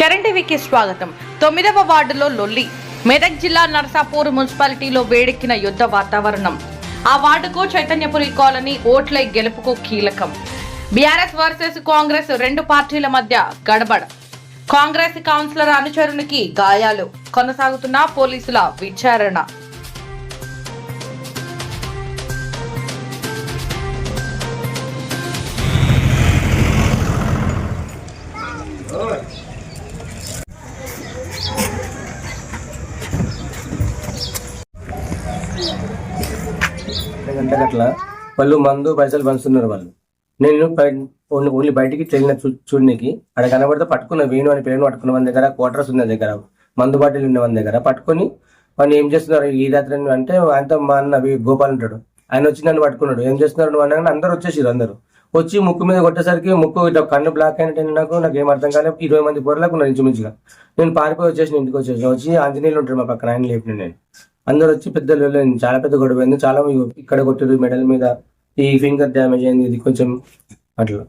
చరణ్ టీవీకి స్వాగతం. 9వ వార్డులో లొల్లి. మెదక్ జిల్లా నర్సాపూర్ మున్సిపాలిటీలో వేడెక్కిన యుద్ధ వాతావరణం. ఆ వార్డుకు చైతన్యపురి కాలనీ ఓట్లై గెలుపుకు కీలకం. బీఆర్ఎస్ వర్సెస్ కాంగ్రెస్ రెండు పార్టీల మధ్య గడబడ. కాంగ్రెస్ కౌన్సిలర్ అనుచరునికి గాయాలు. కొనసాగుతున్న పోలీసుల విచారణ. గంటలు అట్లా వాళ్ళు మందు పైసలు పంచుతున్నారు. వాళ్ళు నేను ఓన్లీ బయటికి వెళ్ళిన చూడనికి అక్కడ కనబడితే పట్టుకున్న వేణు అని పేరు పట్టుకున్న మన దగ్గర క్వార్టర్స్ ఉన్న దగ్గర మందు బాటిల్ ఉన్న మన దగ్గర పట్టుకొని వాళ్ళు ఏం చేస్తున్నారు ఈ రాత్రి అంటే ఆయనతో మా అన్న గోపాల్ ఉంటాడు, ఆయన వచ్చి నన్ను పట్టుకున్నాడు. ఏం చేస్తున్నారు నువ్వు అన్న అందరు వచ్చేసారు. అందరూ వచ్చి ముక్కు మీద కొట్టేసరికి ముక్కు ఇట్లా కన్ను బ్లాక్ అయినట్టు నాకు ఏం అర్థం కాలేదు. 20 మంది పొరలకు ఉన్నారు ఇంచుమించుగా. నేను పారిపోయి వచ్చేసిన ఇంటికి వచ్చి ఆంజనేయులు ఉంటాడు మా పక్కన, ఆయన లేపిన నేను. అందరు వచ్చి పెద్దలు చాలా పెద్ద గొడవ అయింది. చాలా ఇక్కడ కొట్టారు మెడల్ మీద, ఈ ఫింగర్ డ్యామేజ్ అయింది, ఇది కొంచెం అట్లా.